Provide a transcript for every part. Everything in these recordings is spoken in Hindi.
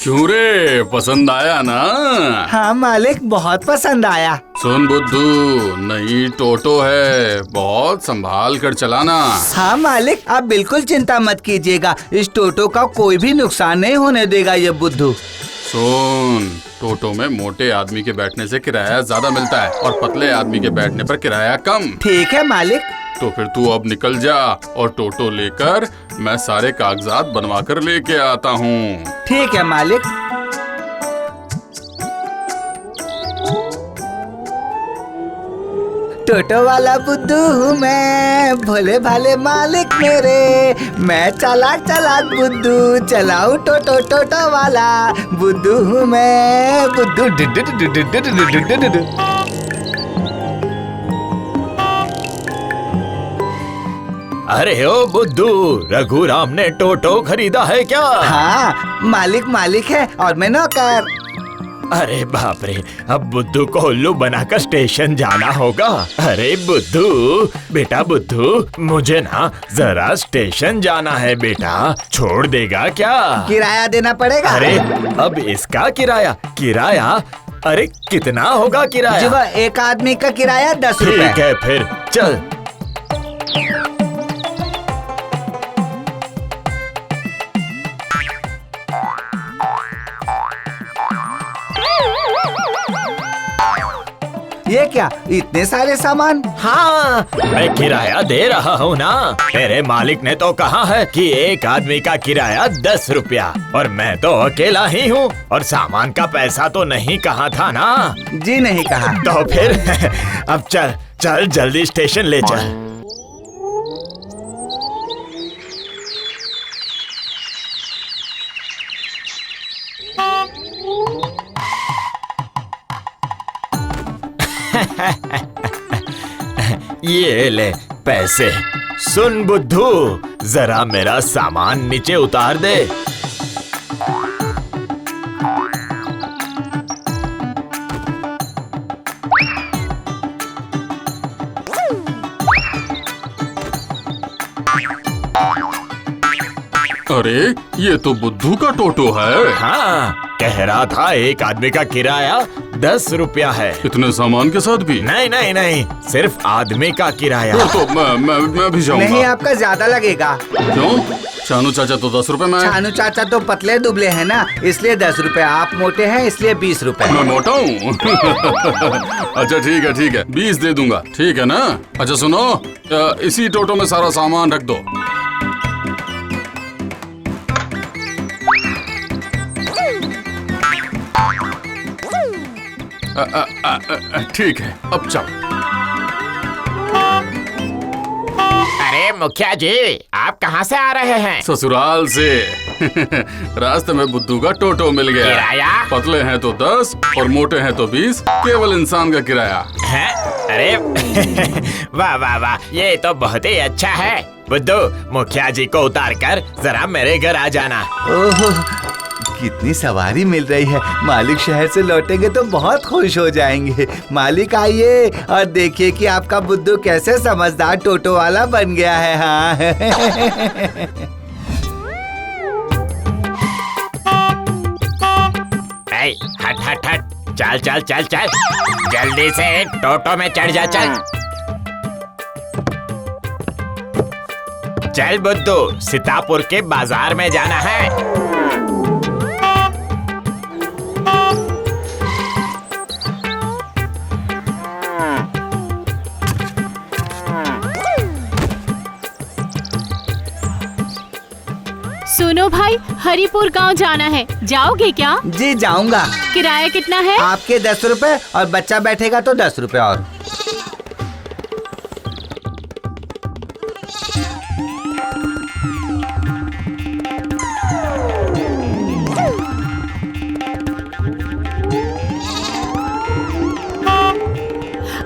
क्यों रे, पसंद आया ना? हाँ मालिक, बहुत पसंद आया। सुन बुद्धू, नई टोटो है, बहुत संभाल कर चलाना। हाँ मालिक, आप बिल्कुल चिंता मत कीजिएगा, इस टोटो का कोई भी नुकसान नहीं होने देगा ये बुद्धू। सुन, टोटो में मोटे आदमी के बैठने से किराया ज्यादा मिलता है और पतले आदमी के बैठने पर किराया कम। ठीक है मालिक। तो फिर तू अब निकल जा और टोटो लेकर मैं सारे कागजात बनवा कर लेके आता हूँ। ठीक है मालिक। टोटो वाला बुद्धू हूँ मैं, भोले भाले मालिक मेरे, मैं चालाक चालाक बुद्धू, चलाऊं टोटो टोटो वाला बुद्धू हूँ मैं, बुद्धू। अरे ओ बुद्धू, रघुराम ने टोटो खरीदा है क्या? हाँ मालिक, मालिक है और मैं नौकर। अरे बाप रे, अब बुद्धू को उल्लू बनाकर स्टेशन जाना होगा। अरे बुद्धू, बेटा बुद्धू, मुझे ना जरा स्टेशन जाना है बेटा, छोड़ देगा क्या? किराया देना पड़ेगा। अरे अब इसका किराया, अरे कितना होगा किराया? जी, एक आदमी का किराया 10 रुपए। ठीक है फिर चल। ये क्या, इतने सारे सामान? हाँ, मैं किराया दे रहा हूँ ना। तेरे मालिक ने तो कहा है कि एक आदमी का किराया 10 रुपया, और मैं तो अकेला ही हूँ और सामान का पैसा तो नहीं कहा था ना। जी नहीं कहा। तो फिर अब चल चल जल्दी स्टेशन ले चल। ये ले पैसे। सुन बुद्धू, जरा मेरा सामान नीचे उतार दे। अरे ये तो बुद्धू का टोटो है। हाँ, कह रहा था एक आदमी का किराया 10 रुपया है। इतने सामान के साथ भी? नहीं नहीं नहीं, सिर्फ आदमी का किराया। तो मैं भी जाऊंगा। नहीं, आपका ज्यादा लगेगा। क्यों? चानू चाचा तो 10 रुपए में। चानू चाचा तो पतले दुबले हैं ना, इसलिए 10 रुपए। आप मोटे हैं इसलिए 20 रुपए। मैं मोटा हूँ। अच्छा ठीक है 20 दे दूंगा, ठीक है ना? अच्छा सुनो, इसी टोटो में सारा सामान रख दो। ठीक है, अब चल। अरे मुखिया जी, आप कहाँ से आ रहे हैं? ससुराल से। रास्ते में बुद्धू का टोटो मिल गया। किराया? पतले हैं तो 10 और मोटे हैं तो 20, केवल इंसान का किराया है? अरे वाह वाह वाह, ये तो बहुत ही अच्छा है। बुद्धू, मुखिया जी को उतार कर जरा मेरे घर आ जाना। ओह, कितनी सवारी मिल रही है। मालिक शहर से लौटेंगे तो बहुत खुश हो जाएंगे। मालिक आइए और देखिए कि आपका बुद्धू कैसे समझदार टोटो वाला बन गया है। हाँ। हट हट हट, चल चल चल चल, जल्दी से टोटो में चढ़ जा। चल चल बुद्धू, सीतापुर के बाजार में जाना है। सुनो भाई, हरिपुर गांव जाना है, जाओगे क्या? जी जाऊंगा। किराया कितना है? आपके 10 रुपए और बच्चा बैठेगा तो 10 रुपए और।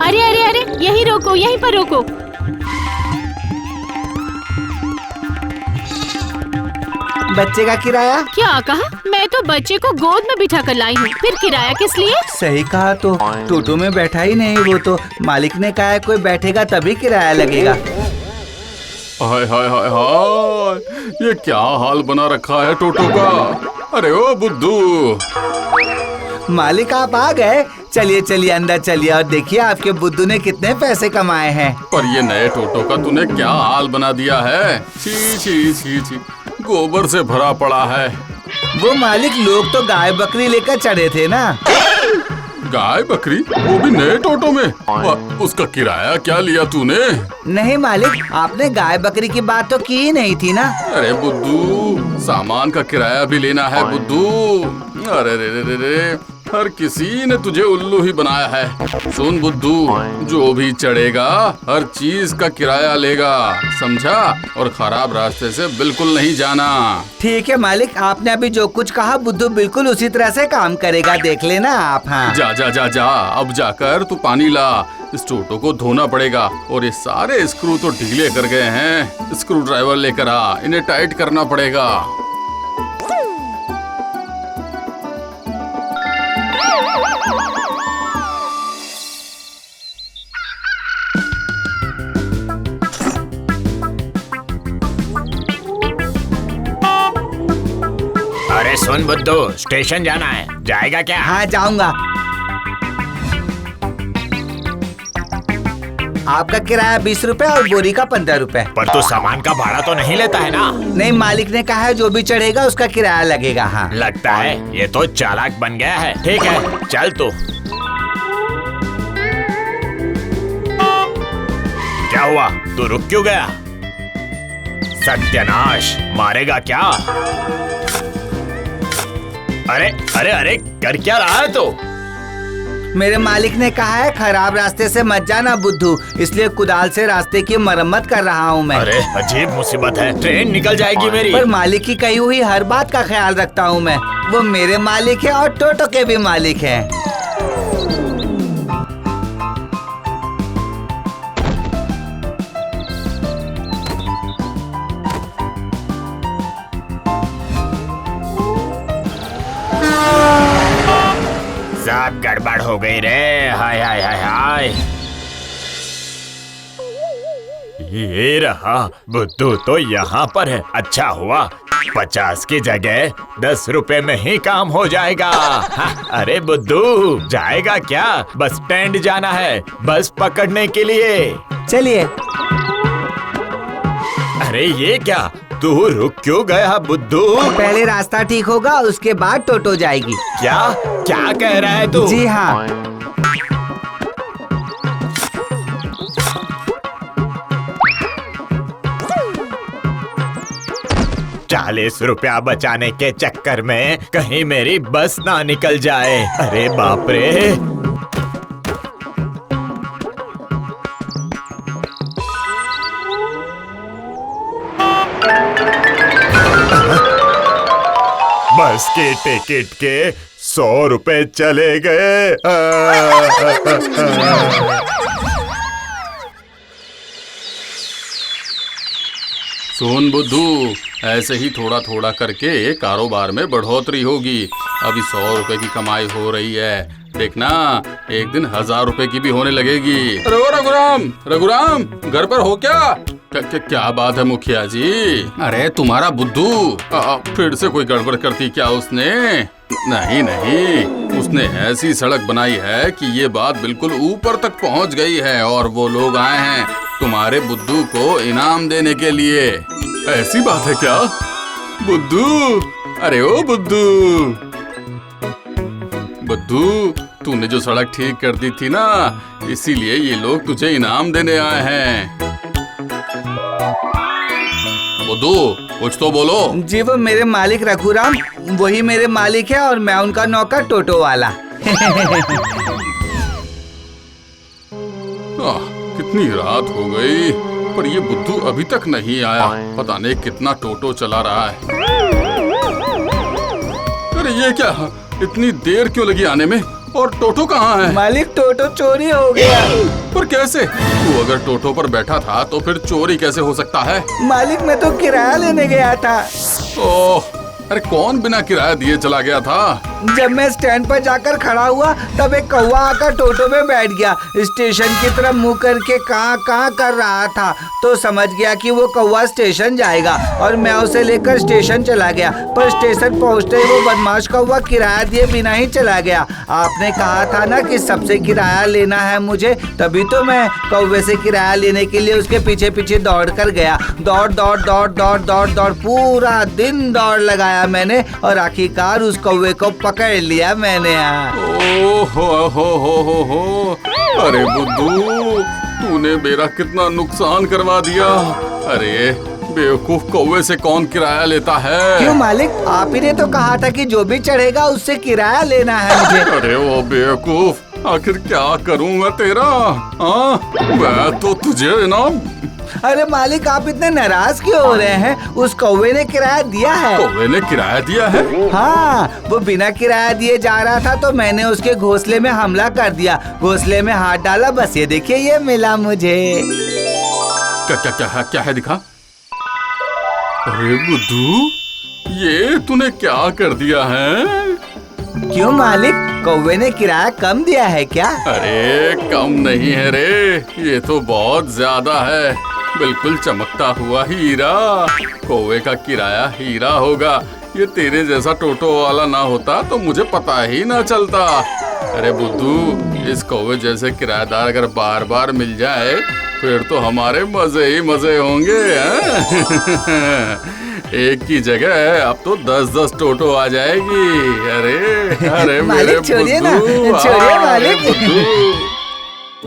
अरे अरे अरे, यहीं रोको, यहीं पर रोको। बच्चे का किराया? क्या कहा? मैं तो बच्चे को गोद में बिठा कर लाई हूँ, फिर किराया किस लिए? सही कहा, तो टोटो में बैठा ही नहीं वो तो। मालिक ने कहा है कोई बैठेगा तभी किराया लगेगा। हाय हाय हाय हाय, ये क्या हाल बना रखा है टोटो का। अरे ओ बुद्धू। मालिक आप आ गए। चलिए चलिए अंदर चलिए और देखिए आपके बुद्धू ने कितने पैसे कमाए हैं। पर ये नए टोटो का तूने क्या हाल बना दिया है। छी छी छी छी, गोबर से भरा पड़ा है। वो मालिक लोग तो गाय बकरी लेकर चढ़े थे ना। गाय बकरी, वो भी नए टोटो में। उसका किराया क्या लिया तूने? नहीं मालिक, आपने गाय बकरी की बात तो की ही नहीं थी ना। अरे बुद्धू, सामान का किराया भी लेना है बुद्धू। अरे रे रे रे रे, हर किसी ने तुझे उल्लू ही बनाया है। सुन बुद्धू, जो भी चढ़ेगा हर चीज का किराया लेगा, समझा? और खराब रास्ते से बिल्कुल नहीं जाना। ठीक है मालिक, आपने अभी जो कुछ कहा बुद्धू बिल्कुल उसी तरह से काम करेगा, देख लेना आप। हाँ जा जा जा जा, अब जाकर तू पानी ला। इस टोटो को धोना पड़ेगा और ये सारे स्क्रू तो ढीले कर गए हैं। स्क्रू ड्राइवर लेकर आ, इन्हें टाइट करना पड़ेगा। अरे सुन बुद्धू, स्टेशन जाना है, जाएगा क्या? हाँ जाऊंगा। आपका किराया 20 रुपए और बोरी का 15 रुपए। पर तू सामान का भाड़ा तो नहीं लेता है ना? नहीं, मालिक ने कहा है जो भी चढ़ेगा उसका किराया लगेगा। हाँ लगता है ये तो चालाक बन गया है। ठीक है, चल तू। क्या हुआ, तू रुक क्यों गया? सत्यानाश, मारेगा क्या? अरे अरे अरे, कर क्या रहा है तू? मेरे मालिक ने कहा है खराब रास्ते से मत जाना बुद्धू, इसलिए कुदाल से रास्ते की मरम्मत कर रहा हूँ मैं। अरे अजीब मुसीबत है, ट्रेन निकल जाएगी मेरी। पर मालिक की कही हुई हर बात का ख्याल रखता हूँ मैं। वो मेरे मालिक है और टोटो के भी मालिक है। सब गड़बड़ हो गई रे। हाय हाय हाय हाय। ये रहा, बुद्धू तो यहाँ पर है। अच्छा हुआ, 50 की जगह 10 रुपए में ही काम हो जाएगा। हाँ, अरे बुद्धू, जाएगा क्या? बस स्टैंड जाना है, बस पकड़ने के लिए। चलिए। अरे ये क्या, तू रुक क्यों गया बुद्धू? पहले रास्ता ठीक होगा, उसके बाद टोटो जाएगी। क्या क्या कह रहा है तू? जी हाँ। 40 रुपया बचाने के चक्कर में कहीं मेरी बस ना निकल जाए। अरे बाप रे। बस के टिकट के 100 रुपए चले गए। सुन बुद्धू, ऐसे ही थोड़ा थोड़ा करके कारोबार में बढ़ोतरी होगी। अभी 100 रुपए की कमाई हो रही है, देखना एक दिन 1000 रुपए की भी होने लगेगी। अरे ओ रघुराम, रघुराम घर पर हो क्या? क्या बात है मुखिया जी? अरे तुम्हारा बुद्धू फिर से कोई गड़बड़ करती क्या उसने? नहीं नहीं, उसने ऐसी सड़क बनाई है कि ये बात बिल्कुल ऊपर तक पहुंच गई है और वो लोग आए हैं तुम्हारे बुद्धू को इनाम देने के लिए। ऐसी बात है क्या बुद्धू? अरे ओ बुद्धू, बुद्धू तूने जो सड़क ठीक कर दी थी ना, इसीलिए ये लोग तुझे इनाम देने आए हैं। बुद्धू कुछ तो बोलो। जी वो मेरे मालिक रघुराम, वही मेरे मालिक है और मैं उनका नौकर टोटो वाला। कितनी रात हो गई पर ये बुद्धू अभी तक नहीं आया। पता नहीं कितना टोटो चला रहा है। अरे ये क्या, इतनी देर क्यों लगी आने में? और टोटो कहाँ है? मालिक टोटो चोरी हो गया। पर कैसे? तू अगर टोटो पर बैठा था तो फिर चोरी कैसे हो सकता है? मालिक मैं तो किराया लेने गया था। ओह, अरे कौन बिना किराया दिए चला गया था? जब मैं स्टैंड पर जाकर खड़ा हुआ तब एक कौवा आकर टोटो में बैठ गया। स्टेशन की तरफ मुंह करके कहाँ कहाँ कर रहा था, तो समझ गया कि वो कौवा स्टेशन जाएगा और मैं उसे लेकर स्टेशन चला गया। पर स्टेशन पहुँचते ही वो बदमाश कौवा किराया दिए बिना ही चला गया। आपने कहा था ना कि सबसे किराया लेना है मुझे, तभी तो मैं कौवे से किराया लेने के लिए उसके पीछे पीछे दौड़ कर गया। दौड़ दौड़ दौड़ दौड़ दौड़ दौड़ पूरा दिन दौड़ लगाया मैंने और आखिरकार उस कौवे को पकड़ लिया मैंने। ओ हो। अरे बुद्धू, तूने मेरा कितना नुकसान करवा दिया। अरे बेवकूफ, कौवे से कौन किराया लेता है? क्यों मालिक, आप ही ने तो कहा था कि जो भी चढ़ेगा उससे किराया लेना है मुझे। अरे वो बेवकूफ, आखिर क्या करूं मैं तेरा? मैं तो तुझे ना। अरे मालिक, आप इतने नाराज क्यों हो रहे हैं? उस कौवे ने किराया दिया है। कौवे ने किराया दिया है? हाँ, वो बिना किराया दिए जा रहा था तो मैंने उसके घोंसले में हमला कर दिया। घोंसले में हाथ डाला, बस ये देखिए ये मिला मुझे। क्या है दिखा? अरे बुद्धू, ये तूने क्या कर दिया है? क्यों मालिक, कौवे ने किराया कम दिया है क्या? अरे कम नहीं है रे, ये तो बहुत ज्यादा है। बिल्कुल चमकता हुआ हीरा। कौवे का किराया हीरा होगा। ये तेरे जैसा टोटो वाला ना होता तो मुझे पता ही ना चलता। अरे बुद्धू, इस कौवे जैसे किराएदार अगर बार बार मिल जाए फिर तो हमारे मजे ही मजे होंगे। एक की जगह अब तो 10-10 टोटो आ जाएगी। अरे मेरे मालिक छोड़िए ना, बुद्धू, छोड़िए मालिक। बुद्धू।